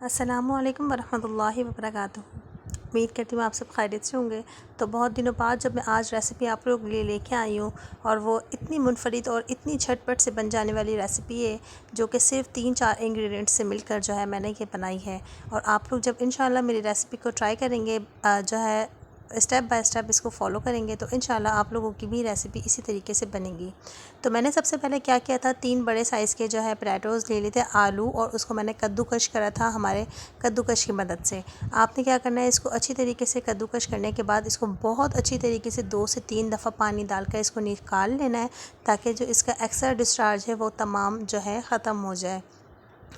अस्सलामुअलैकुम वरहमतुल्लाहि वबरकातुहू। उम्मीद करती हूँ आप सब खैरियत से होंगे। तो बहुत दिनों बाद जब मैं आज रेसिपी आप लोगों के लिए लेके आई हूँ और वो इतनी मुनफरिद और इतनी झटपट से बन जाने वाली रेसिपी है जो कि सिर्फ 3-4 इंग्रेडिएंट्स से मिलकर जो है मैंने ये बनाई है। और आप लोग जब इंशाल्लाह मेरी रेसिपी को ट्राई करेंगे, जो है स्टेप बाय स्टेप इसको फॉलो करेंगे, तो इंशाल्लाह आप लोगों की भी रेसिपी इसी तरीके से बनेगी। तो मैंने सबसे पहले क्या किया था, 3 बड़े साइज़ के जो है पोटैटोज़ ले लिए थे, आलू, और उसको मैंने कद्दूकश करा था हमारे कद्दूकश की मदद से। आपने क्या करना है, इसको अच्छी तरीके से कद्दूकश करने के बाद इसको बहुत अच्छी तरीके से 2 से 3 दफ़ा पानी डालकर इसको निकाल लेना है, ताकि जो इसका एक्स्ट्रा डिस्चार्ज है वो तमाम जो है ख़त्म हो जाए।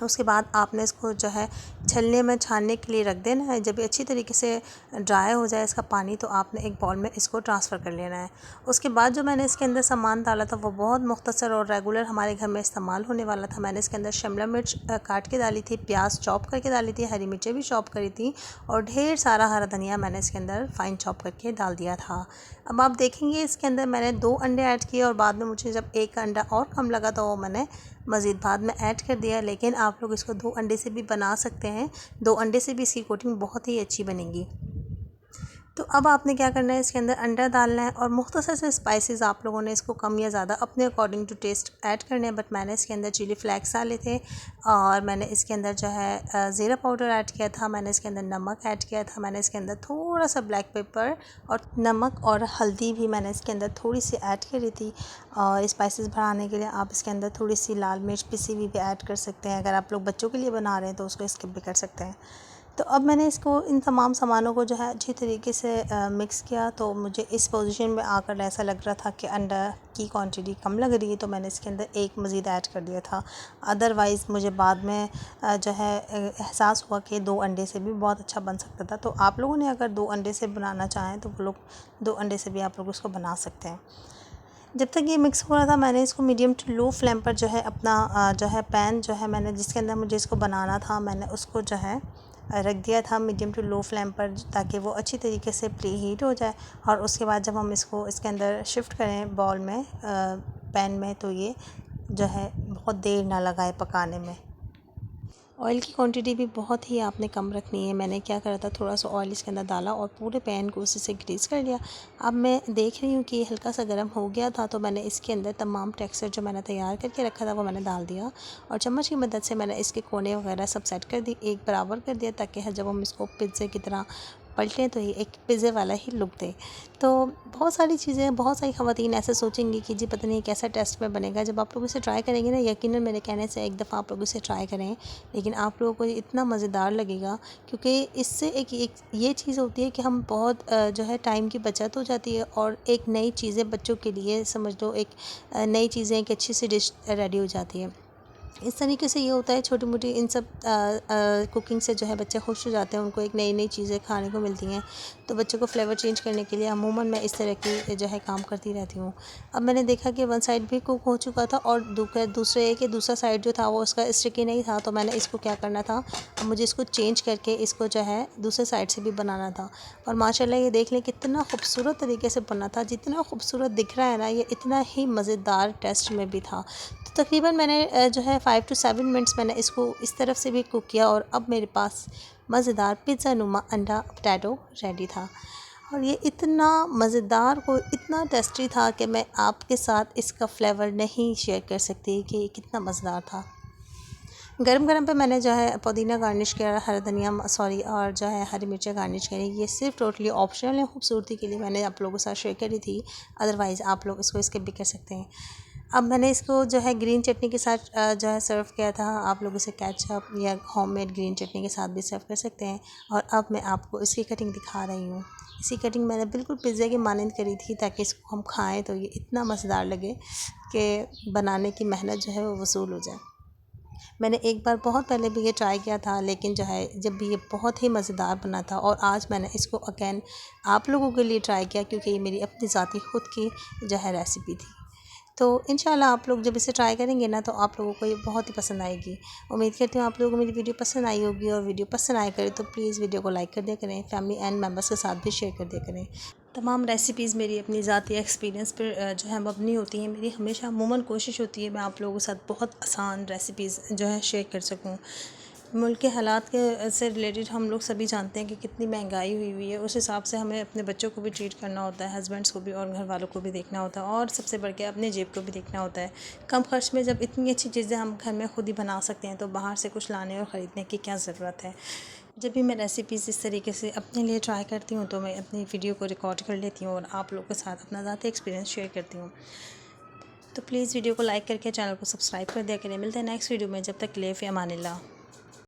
उसके बाद आपने इसको जो है छलने में छानने के लिए रख देना है। जब ये अच्छी तरीके से ड्राई हो जाए इसका पानी, तो आपने एक बाउल में इसको ट्रांसफ़र कर लेना है। उसके बाद जो मैंने इसके अंदर सामान डाला था वो बहुत मुख्तसर और रेगुलर हमारे घर में इस्तेमाल होने वाला था। मैंने इसके अंदर शिमला मिर्च काट के डाली थी, प्याज चॉप करके डाली थी, हरी मिर्चें भी चॉप करी थी, और ढेर सारा हरा धनिया मैंने इसके अंदर फ़ाइन चॉप करके डाल दिया था। अब आप देखेंगे इसके अंदर मैंने 2 अंडे ऐड किए, और बाद में मुझे जब एक अंडा और कम लगा तो वो मैंने मज़ीद बाद में ऐड कर दिया। लेकिन आप लोग इसको 2 अंडे से भी बना सकते हैं, 2 अंडे से भी इसकी कोटिंग बहुत ही अच्छी बनेगी। तो अब आपने क्या करना है, इसके अंदर अंडा डालना है, और मुख्तसर से स्पाइसेस आप लोगों ने इसको कम या ज़्यादा अपने अकॉर्डिंग टू टेस्ट ऐड करने हैं। बट मैंने इसके अंदर चिली फ्लेक्स डाले थे, और मैंने इसके अंदर जो है ज़ीरा पाउडर ऐड किया था, मैंने इसके अंदर नमक ऐड किया था, मैंने इसके अंदर थोड़ा सा ब्लैक पेपर और नमक और हल्दी भी मैंने इसके अंदर थोड़ी सी ऐड करी थी। और स्पाइसेस बढ़ाने के लिए आप इसके अंदर थोड़ी सी लाल मिर्च पिसी हुई भी ऐड कर सकते हैं। अगर आप लोग बच्चों के लिए बना रहे हैं तो उसको स्किप भी कर सकते हैं। तो अब मैंने इसको इन तमाम सामानों को जो है अच्छी तरीके से मिक्स किया। तो मुझे इस पोजीशन में आकर ऐसा लग रहा था कि अंडा की क्वांटिटी कम लग रही है, तो मैंने इसके अंदर एक मज़ीद ऐड कर दिया था। अदरवाइज़ मुझे बाद में जो है एहसास हुआ कि 2 अंडे से भी बहुत अच्छा बन सकता था। तो आप लोगों ने अगर 2 अंडे से बनाना चाहें तो वो लोग 2 अंडे से भी आप लोग उसको बना सकते हैं। जब तक ये मिक्स हो रहा था, मैंने इसको मीडियम टू लो फ्लेम पर जो है अपना जो है पैन जो है मैंने जिसके अंदर मुझे इसको बनाना था, मैंने उसको जो है रख दिया था मीडियम टू लो फ्लेम पर, ताकि वो अच्छी तरीके से प्री हीट हो जाए। और उसके बाद जब हम इसको इसके अंदर शिफ्ट करें बाउल में, पैन में, तो ये जो है बहुत देर ना लगाए पकाने में। ऑयल की क्वांटिटी भी बहुत ही आपने कम रखनी है। मैंने क्या करा था, थोड़ा सा ऑयल इसके अंदर डाला और पूरे पैन को उसी से ग्रीस कर लिया। अब मैं देख रही हूँ कि हल्का सा गर्म हो गया था, तो मैंने इसके अंदर तमाम टेक्सचर जो मैंने तैयार करके रखा था वो मैंने डाल दिया, और चम्मच की मदद से मैंने इसके कोने वगैरह सब सेट कर दी, एक बराबर कर दिया, ताकि जब हम इसको पिज़्ज़े की तरह पलटें तो ये एक पिज़्ज़े वाला ही लुक दे। तो बहुत सारी चीज़ें, बहुत सारी ख़वातीन ऐसे सोचेंगी कि जी पता नहीं कैसा टेस्ट में बनेगा। जब आप लोग इसे ट्राई करेंगे ना, यकीनन मेरे कहने से एक दफ़ा आप लोग इसे ट्राई करें, लेकिन आप लोगों को ये इतना मज़ेदार लगेगा, क्योंकि इससे एक ये चीज़ होती है कि हम बहुत जो है टाइम की बचत हो जाती है, और एक नई चीज़ें बच्चों के लिए समझ लो, एक नई चीज़ें, एक अच्छी सी डिश रेडी हो जाती है। इस तरीके से ये होता है, छोटी मोटी इन सब कुकिंग से जो है बच्चे खुश हो जाते हैं, उनको एक नई नई चीज़ें खाने को मिलती हैं। तो बच्चों को फ्लेवर चेंज करने के लिए अमूमन मैं इस तरह की जो है काम करती रहती हूँ। अब मैंने देखा कि वन साइड भी कुक हो चुका था, और दूसरा साइड जो था वो उसका स्टिकी नहीं था, तो मैंने इसको क्या करना था, अब मुझे इसको चेंज करके इसको जो है दूसरे साइड से भी बनाना था। और माशाल्लाह ये देख लें कितना खूबसूरत तरीके से बना था। जितना खूबसूरत दिख रहा है ना, ये इतना ही मज़ेदार टेस्ट में भी था। तो तकरीबन मैंने जो है 5 to 7 मिनट्स मैंने इसको इस तरफ से भी कुक किया, और अब मेरे पास मज़ेदार पिज़्ज़ा नुमा अंडा पोटैटो रेडी था। और ये इतना मज़ेदार और इतना टेस्टी था कि मैं आपके साथ इसका फ्लेवर नहीं शेयर कर सकती कि ये कितना मज़ेदार था। गरम गरम पे मैंने जो है पुदीना गार्निश किया, हरा धनिया और जो है हरी मिर्चें गार्निश करी। ये सिर्फ टोटली ऑप्शनल है, खूबसूरती के लिए मैंने आप लोगों के साथ शेयर करी थी, अदरवाइज़ आप लोग इसको स्किप भी कर सकते हैं। अब मैंने इसको जो है ग्रीन चटनी के साथ जो है सर्व किया था। आप लोग इसे केचप या होममेड ग्रीन चटनी के साथ भी सर्व कर सकते हैं। और अब मैं आपको इसकी कटिंग दिखा रही हूँ। इसी कटिंग मैंने बिल्कुल पिज़्ज़ा की मानंद करी थी, ताकि इसको हम खाएँ तो ये इतना मज़ेदार लगे कि बनाने की मेहनत जो है वो वसूल हो जाए। मैंने एक बार बहुत पहले भी ये ट्राई किया था, लेकिन जो है जब भी ये बहुत ही मज़ेदार बना था, और आज मैंने इसको अगेन आप लोगों के लिए ट्राई किया, क्योंकि ये मेरी अपनी ज़ाती खुद की जो है रेसिपी थी। तो इंशाल्लाह आप लोग जब इसे ट्राई करेंगे ना, तो आप लोगों को ये बहुत ही पसंद आएगी। उम्मीद करती हूँ आप लोगों को मेरी वीडियो पसंद आई होगी, और वीडियो पसंद आया करे तो प्लीज़ वीडियो को लाइक कर दिया करें, फैमिली एंड मेम्बर्स के साथ भी शेयर कर दिया करें। तमाम रेसिपीज़ मेरी अपनी ज़ाती एक्सपीरियंस पर जो है मबनी होती हैं। मेरी हमेशा अमूमन कोशिश होती है मैं आप लोगों के साथ बहुत आसान रेसिपीज़ जो है शेयर कर सकूँ। मुल्क के हालात के से रिलेटेड हम लोग सभी जानते हैं कि कितनी महंगाई हुई हुई है। उस हिसाब से हमें अपने बच्चों को भी ट्रीट करना होता है, हस्बैंड्स को भी और घर वालों को भी देखना होता है, और सबसे बढ़ के अपने जेब को भी देखना होता है। कम खर्च में जब इतनी अच्छी चीज़ें हम घर में खुद ही बना सकते हैं तो बाहर से कुछ लाने और ख़रीदने की क्या ज़रूरत है। जब भी मैं रेसिपीज़ इस तरीके से अपने लिए ट्राई करती हूँ तो मैं अपनी वीडियो को रिकॉर्ड कर लेती हूँ और आप लोगों के साथ अपना ज़ाती एक्सपीरियंस शेयर करती हूँ। तो प्लीज़ वीडियो को लाइक करके चैनल को सब्सक्राइब कर दिया करें। मिलते हैं नेक्स्ट वीडियो में, जब तक के लिए फ़ी अमानिल्लाह।